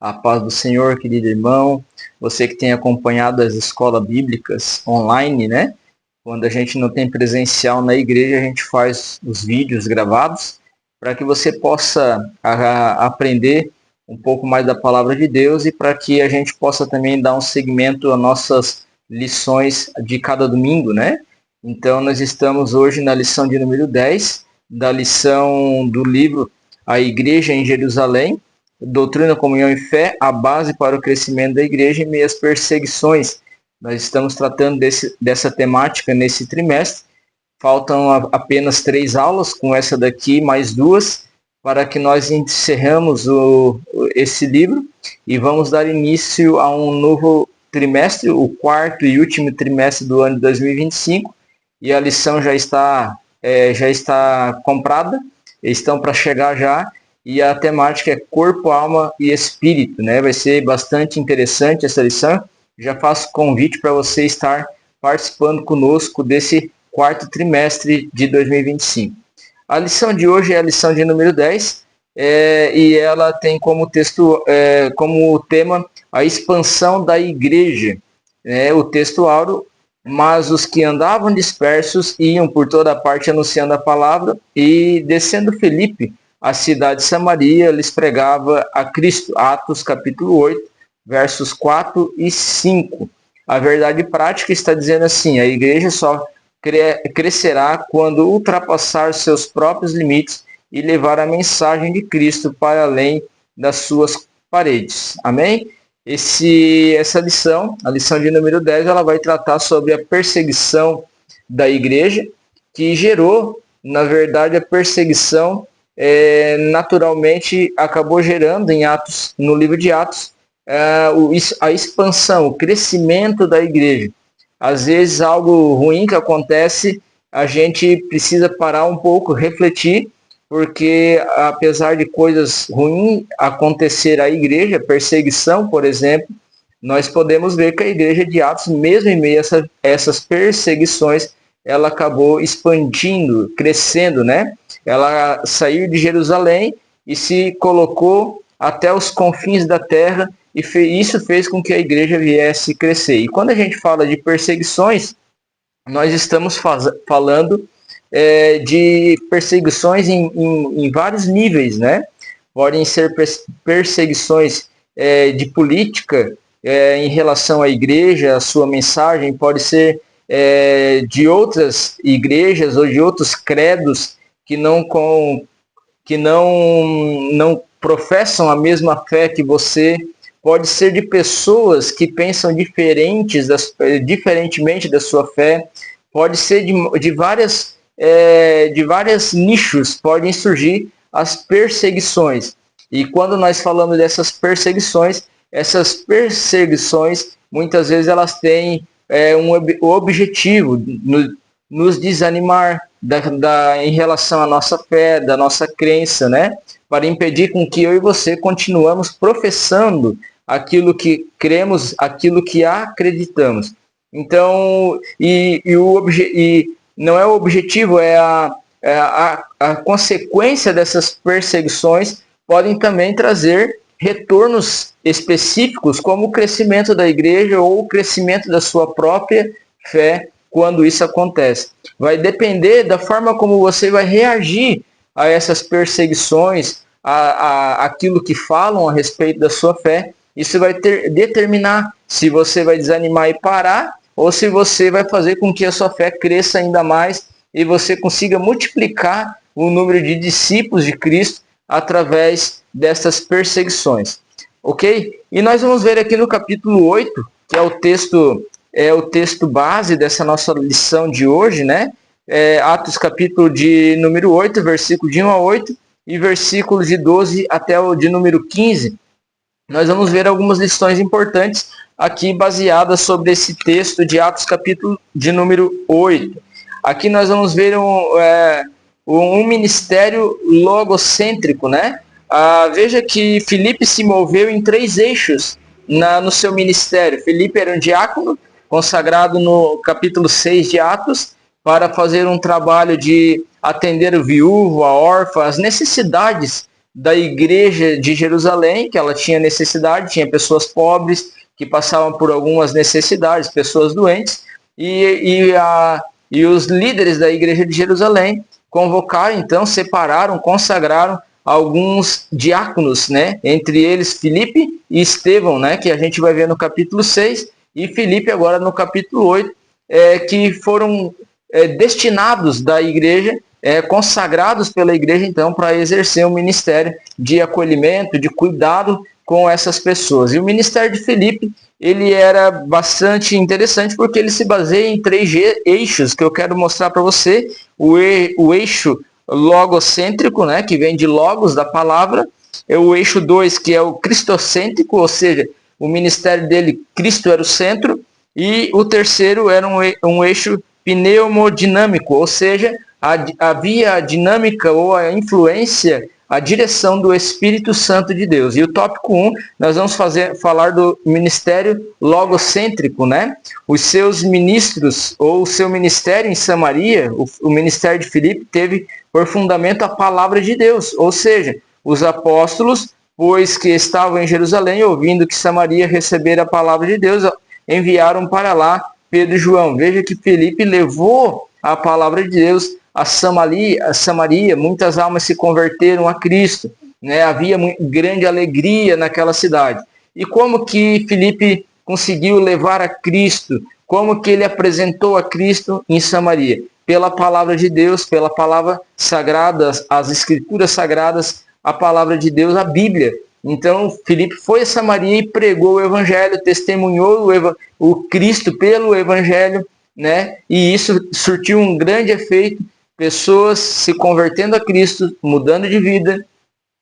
A paz do Senhor, querido irmão. Você que tem acompanhado as escolas bíblicas online, né? Quando a gente não tem presencial na igreja, a gente faz os vídeos gravados para que você possa aprender um pouco mais da palavra de Deus e para que a gente possa também dar um segmento às nossas lições de cada domingo, né? Então, nós estamos hoje na lição de número 10, da lição do livro A Igreja em Jerusalém, Doutrina, Comunhão e Fé, a base para o crescimento da igreja em meio às perseguições. Nós estamos tratando dessa temática nesse trimestre. Faltam apenas 3 aulas, com essa daqui mais 2, para que nós encerramos esse livro e vamos dar início a um novo trimestre, o quarto e último trimestre do ano de 2025. E a lição já está comprada, estão para chegar já. E a temática é corpo, alma e espírito, né? Vai ser bastante interessante essa lição. Já faço convite para você estar participando conosco desse quarto trimestre de 2025. A lição de hoje é a lição de número 10, e ela tem como texto, como tema, a expansão da igreja. O texto áureo: mas os que andavam dispersos iam por toda parte anunciando a palavra, e descendo Filipe, a cidade de Samaria, lhes pregava a Cristo. Atos capítulo 8, versos 4 e 5. A verdade prática está dizendo assim: a igreja só crescerá quando ultrapassar seus próprios limites e levar a mensagem de Cristo para além das suas paredes. Amém? Essa lição, a lição de número 10, ela vai tratar sobre a perseguição da igreja, que gerou, na verdade, a perseguição naturalmente acabou gerando em Atos, no livro de Atos, a expansão, o crescimento da igreja. Às vezes algo ruim que acontece, a gente precisa parar um pouco, refletir, porque apesar de coisas ruins acontecer à igreja, perseguição, por exemplo, nós podemos ver que a igreja de Atos, mesmo em meio a essas perseguições, ela acabou expandindo, crescendo, né? Ela saiu de Jerusalém e se colocou até os confins da terra, e isso fez com que a igreja viesse crescer. E quando a gente fala de perseguições, nós estamos falando de perseguições em vários níveis, né? Podem ser perseguições de política em relação à igreja, a sua mensagem, pode ser de outras igrejas ou de outros credos que não professam a mesma fé que você, pode ser de pessoas que pensam diferentemente da sua fé, pode ser de vários nichos, podem surgir as perseguições. E quando nós falamos dessas perseguições muitas vezes elas têm um objetivo, nos desanimar em relação à nossa fé, da nossa crença, né? Para impedir com que eu e você continuamos professando aquilo que cremos, aquilo que acreditamos. Então, não é o objetivo, a consequência dessas perseguições podem também trazer retornos específicos, como o crescimento da igreja ou o crescimento da sua própria fé, quando isso acontece. Vai depender da forma como você vai reagir a essas perseguições, aquilo que falam a respeito da sua fé. Isso vai determinar se você vai desanimar e parar, ou se você vai fazer com que a sua fé cresça ainda mais e você consiga multiplicar o número de discípulos de Cristo através dessas perseguições. Ok? E nós vamos ver aqui no capítulo 8, que é o texto base dessa nossa lição de hoje, né? Atos capítulo de número 8, versículo de 1 a 8, e versículos de 12 até o de número 15. Nós vamos ver algumas lições importantes aqui baseadas sobre esse texto de Atos capítulo de número 8. Aqui nós vamos ver um ministério logocêntrico, né? Veja que Filipe se moveu em 3 eixos no seu ministério. Filipe era um diácono consagrado no capítulo 6 de Atos para fazer um trabalho de atender o viúvo, a órfã, as necessidades da igreja de Jerusalém, que ela tinha necessidade, tinha pessoas pobres que passavam por algumas necessidades, pessoas doentes, e os líderes da igreja de Jerusalém convocaram, então, separaram, consagraram alguns diáconos, né? Entre eles Filipe e Estevão, né? Que a gente vai ver no capítulo 6, e Filipe agora no capítulo 8, que foram destinados da igreja, consagrados pela igreja, então, para exercer um ministério de acolhimento, de cuidado com essas pessoas. E o ministério de Filipe, ele era bastante interessante porque ele se baseia em 3 eixos que eu quero mostrar para você. O eixo logocêntrico, né, que vem de logos, da palavra. O eixo 2, que é o cristocêntrico, ou seja, o ministério dele, Cristo era o centro. E o terceiro era um eixo pneumodinâmico, ou seja, havia a dinâmica ou a influência, a direção do Espírito Santo de Deus. E o tópico 1, nós vamos falar do ministério logocêntrico, né? Os seus ministros, ou o seu ministério em Samaria, o ministério de Filipe, teve por fundamento a palavra de Deus, ou seja, os apóstolos, pois que estavam em Jerusalém, ouvindo que Samaria recebera a palavra de Deus, enviaram para lá Pedro e João. Veja que Filipe levou a palavra de Deus a Samaria, muitas almas se converteram a Cristo, né? Havia grande alegria naquela cidade. E como que Filipe conseguiu levar a Cristo? Como que ele apresentou a Cristo em Samaria? Pela palavra de Deus, pela palavra sagrada, as escrituras sagradas, a palavra de Deus, a Bíblia. Então, Filipe foi a Samaria e pregou o evangelho, testemunhou o Cristo pelo evangelho, né? E isso surtiu um grande efeito, pessoas se convertendo a Cristo, mudando de vida,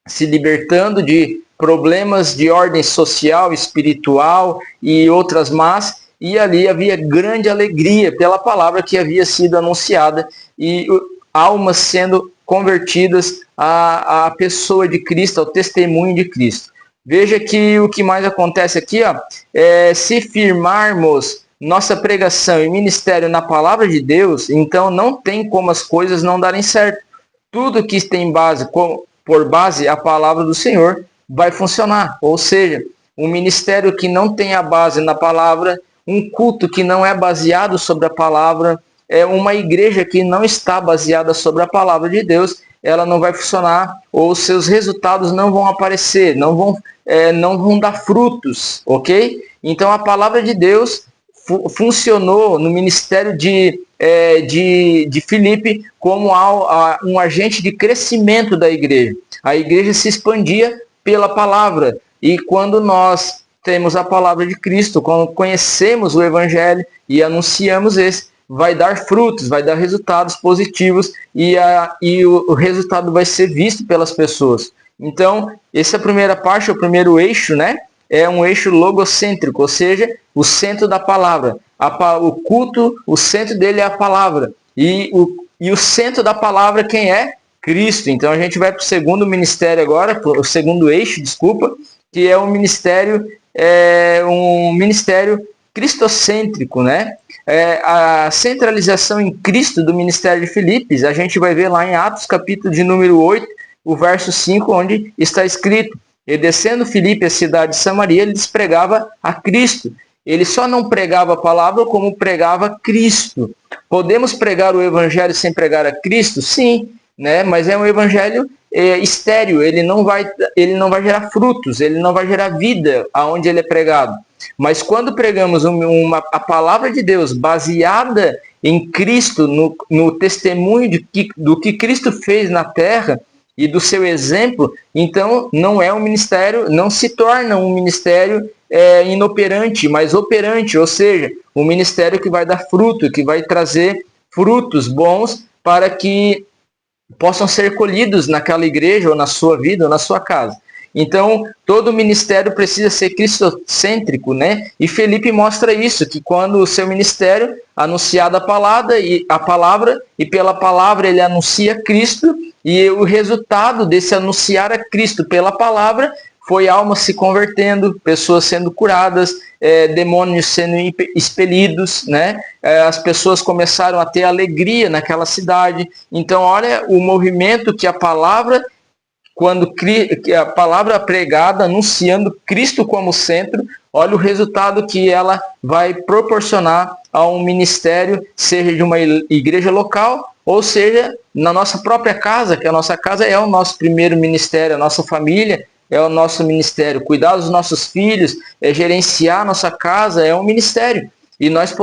se libertando de problemas de ordem social, espiritual e outras más, e ali havia grande alegria pela palavra que havia sido anunciada e almas sendo convertidas à pessoa de Cristo, ao testemunho de Cristo. Veja que o que mais acontece aqui, se firmarmos nossa pregação e ministério na palavra de Deus, então não tem como as coisas não darem certo. Tudo que tem por base a palavra do Senhor vai funcionar. Ou seja, um ministério que não tem a base na palavra, um culto que não é baseado sobre a palavra, uma igreja que não está baseada sobre a palavra de Deus, ela não vai funcionar, ou seus resultados não vão aparecer, não vão dar frutos, ok? Então a palavra de Deus funcionou no ministério de Filipe como um agente de crescimento da igreja. A igreja se expandia pela palavra, e quando nós temos a palavra de Cristo, quando conhecemos o evangelho e anunciamos esse, vai dar frutos, vai dar resultados positivos, e o resultado vai ser visto pelas pessoas. Então, essa é a primeira parte, o primeiro eixo, né? É um eixo logocêntrico, ou seja, o centro da palavra. O culto, o centro dele é a palavra. E o centro da palavra quem é? Cristo. Então a gente vai para o segundo ministério agora, o segundo eixo, desculpa, que é um ministério cristocêntrico, né? A centralização em Cristo do ministério de Filipe, a gente vai ver lá em Atos, capítulo de número 8, o verso 5, onde está escrito: e descendo Filipe à cidade de Samaria, ele lhes pregava a Cristo. Ele só não pregava a palavra como pregava Cristo. Podemos pregar o evangelho sem pregar a Cristo? Sim, né? Mas é um evangelho estéril, ele não vai gerar frutos, ele não vai gerar vida aonde ele é pregado. Mas quando pregamos a palavra de Deus baseada em Cristo, no testemunho do que Cristo fez na terra e do seu exemplo, então não é um ministério, não se torna um ministério inoperante, mas operante, ou seja, um ministério que vai dar fruto, que vai trazer frutos bons para que possam ser colhidos naquela igreja, ou na sua vida, ou na sua casa. Então, todo ministério precisa ser cristocêntrico, né? E Filipe mostra isso, que quando o seu ministério anunciada a palavra, e pela palavra ele anuncia Cristo, e o resultado desse anunciar a Cristo pela palavra foi almas se convertendo, pessoas sendo curadas, demônios sendo expelidos, né? As pessoas começaram a ter alegria naquela cidade. Então, olha o movimento que a palavra quando a palavra pregada, anunciando Cristo como centro, olha o resultado que ela vai proporcionar a um ministério, seja de uma igreja local, ou seja, na nossa própria casa, que a nossa casa é o nosso primeiro ministério, a nossa família é o nosso ministério, cuidar dos nossos filhos, gerenciar a nossa casa é um ministério. E nós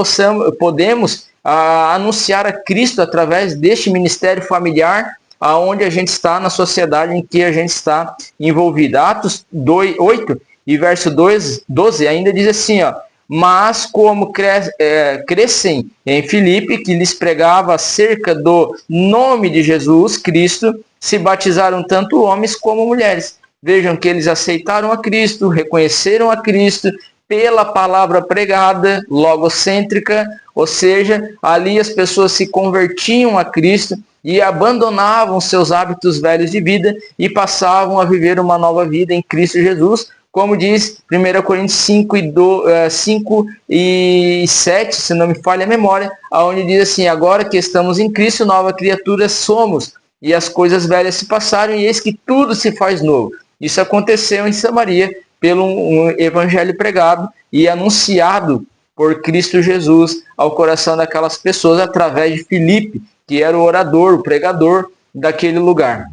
podemos anunciar a Cristo através deste ministério familiar, aonde a gente está na sociedade em que a gente está envolvido. Atos 8 e verso 12 ainda diz assim, ó, mas como crescem em Filipe, que lhes pregava acerca do nome de Jesus Cristo, se batizaram tanto homens como mulheres. Vejam que eles aceitaram a Cristo, reconheceram a Cristo pela palavra pregada, logocêntrica, ou seja, ali as pessoas se convertiam a Cristo e abandonavam seus hábitos velhos de vida e passavam a viver uma nova vida em Cristo Jesus, como diz 1 Coríntios 5 e 7, se não me falha a memória, onde diz assim, agora que estamos em Cristo, nova criatura somos, e as coisas velhas se passaram, e eis que tudo se faz novo. Isso aconteceu em Samaria, pelo um evangelho pregado e anunciado por Cristo Jesus ao coração daquelas pessoas, através de Filipe, que era o orador, o pregador daquele lugar.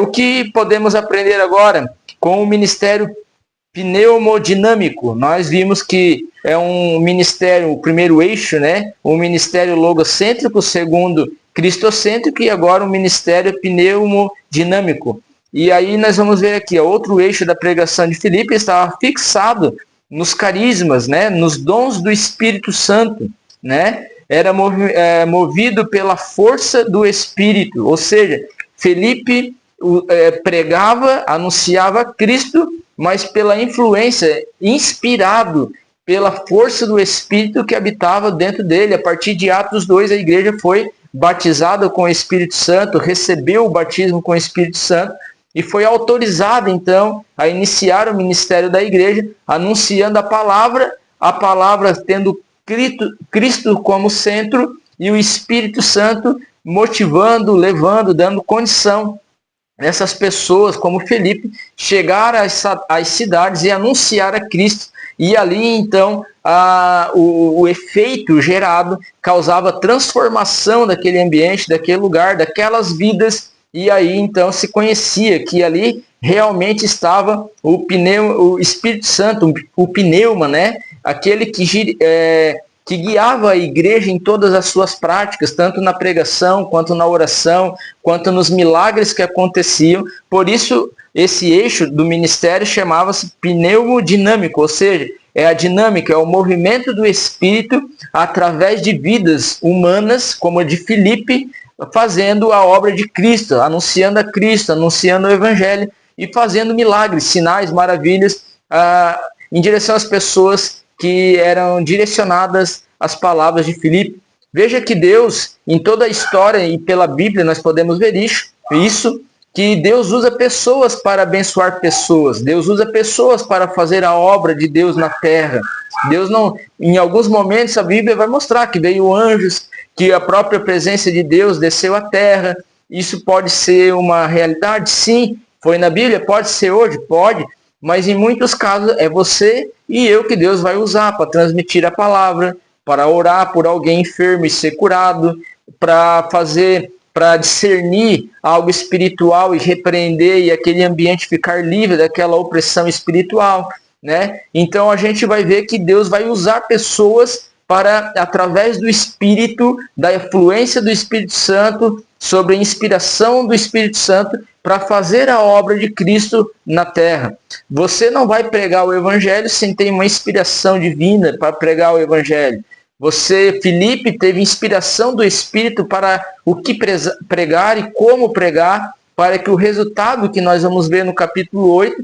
O que podemos aprender agora com o ministério pneumodinâmico? Nós vimos que é um ministério, o primeiro eixo, né? Um ministério logocêntrico, o segundo cristocêntrico, e agora um ministério pneumodinâmico. E aí nós vamos ver aqui, outro eixo da pregação de Filipe estava fixado nos carismas, né? Nos dons do Espírito Santo, né? Era movido pela força do Espírito, ou seja, Filipe pregava, anunciava Cristo, mas pela influência, inspirado pela força do Espírito que habitava dentro dele. A partir de Atos 2, a igreja foi batizada com o Espírito Santo, recebeu o batismo com o Espírito Santo e foi autorizada, então, a iniciar o ministério da igreja, anunciando a palavra tendo Cristo como centro e o Espírito Santo motivando, levando, dando condição essas pessoas, como Filipe, chegar às cidades e anunciar a Cristo. E ali, então, o efeito gerado causava transformação daquele ambiente, daquele lugar, daquelas vidas. E aí, então, se conhecia que ali realmente estava o Espírito Santo, o pneuma, né? Aquele que guiava a igreja em todas as suas práticas, tanto na pregação, quanto na oração, quanto nos milagres que aconteciam. Por isso, esse eixo do ministério chamava-se pneumodinâmico, ou seja, é a dinâmica, é o movimento do Espírito através de vidas humanas, como a de Filipe, fazendo a obra de Cristo, anunciando a Cristo, anunciando o Evangelho e fazendo milagres, sinais, maravilhas em direção às pessoas que eram direcionadas às palavras de Filipe. Veja que Deus, em toda a história e pela Bíblia, nós podemos ver isso, que Deus usa pessoas para abençoar pessoas. Deus usa pessoas para fazer a obra de Deus na terra. Deus não, em alguns momentos a Bíblia vai mostrar que veio anjos, que a própria presença de Deus desceu à terra. Isso pode ser uma realidade? Sim. Foi na Bíblia? Pode ser hoje? Pode. Mas em muitos casos é você e eu que Deus vai usar para transmitir a palavra, para orar por alguém enfermo e ser curado, para discernir algo espiritual e repreender e aquele ambiente ficar livre daquela opressão espiritual, né? Então a gente vai ver que Deus vai usar pessoas para, através do Espírito, da influência do Espírito Santo, sobre a inspiração do Espírito Santo, para fazer a obra de Cristo na terra. Você não vai pregar o Evangelho sem ter uma inspiração divina para pregar o Evangelho. Filipe, teve inspiração do Espírito para o que pregar e como pregar, para que o resultado que nós vamos ver no capítulo 8,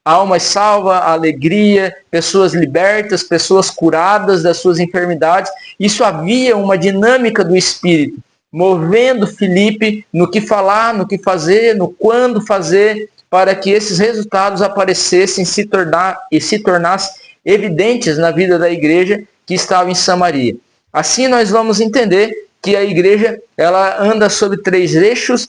almas salvas, alegria, pessoas libertas, pessoas curadas das suas enfermidades. Isso havia uma dinâmica do Espírito, movendo Filipe no que falar, no que fazer, no quando fazer, para que esses resultados aparecessem e se tornassem evidentes na vida da igreja que estava em Samaria. Assim nós vamos entender que a igreja ela anda sobre 3 eixos,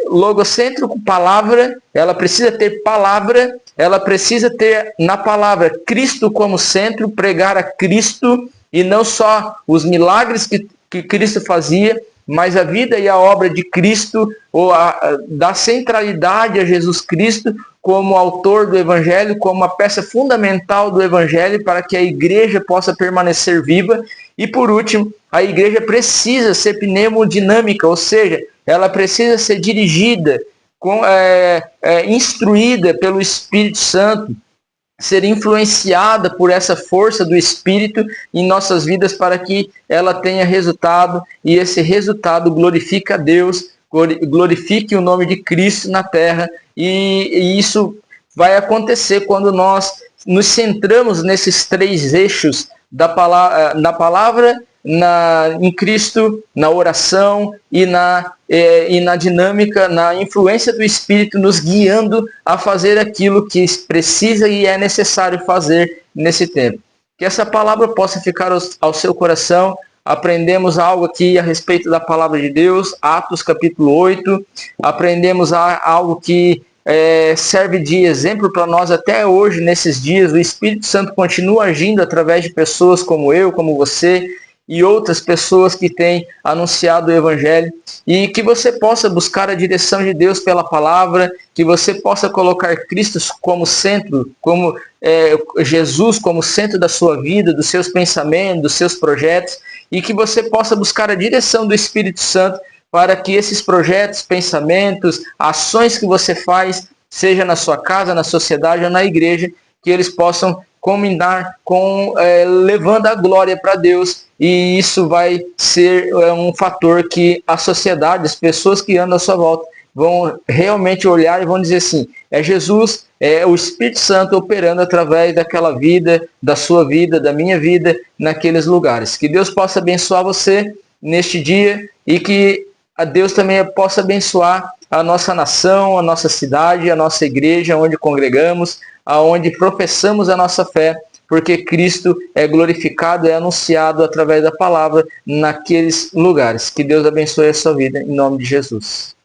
logocêntrico, palavra, ela precisa ter palavra, ela precisa ter na palavra Cristo como centro, pregar a Cristo e não só os milagres que Cristo fazia, mas a vida e a obra de Cristo, ou da centralidade a Jesus Cristo como autor do Evangelho, como uma peça fundamental do Evangelho para que a igreja possa permanecer viva. E por último, a igreja precisa ser pneumodinâmica, ou seja, ela precisa ser dirigida, instruída pelo Espírito Santo, ser influenciada por essa força do Espírito em nossas vidas para que ela tenha resultado e esse resultado glorifique a Deus, glorifique o nome de Cristo na terra e isso vai acontecer quando nós nos centramos nesses 3 eixos da palavra, em Cristo, na oração e na dinâmica, na influência do Espírito nos guiando a fazer aquilo que precisa e é necessário fazer nesse tempo. Que essa palavra possa ficar ao seu coração. Aprendemos algo aqui a respeito da palavra de Deus, Atos capítulo 8, aprendemos algo que serve de exemplo para nós até hoje, nesses dias. O Espírito Santo continua agindo através de pessoas como eu, como você, e outras pessoas que têm anunciado o Evangelho, e que você possa buscar a direção de Deus pela palavra, que você possa colocar Cristo como centro, como Jesus como centro da sua vida, dos seus pensamentos, dos seus projetos, e que você possa buscar a direção do Espírito Santo para que esses projetos, pensamentos, ações que você faz, seja na sua casa, na sociedade ou na igreja, que eles possam combinar com levando a glória para Deus, e isso vai ser um fator que a sociedade, as pessoas que andam à sua volta, vão realmente olhar e vão dizer assim, é Jesus, é o Espírito Santo operando através daquela vida, da sua vida, da minha vida, naqueles lugares. Que Deus possa abençoar você neste dia e que a Deus também possa abençoar a nossa nação, a nossa cidade, a nossa igreja, onde congregamos, aonde professamos a nossa fé, porque Cristo é glorificado, é anunciado através da palavra naqueles lugares. Que Deus abençoe a sua vida, em nome de Jesus.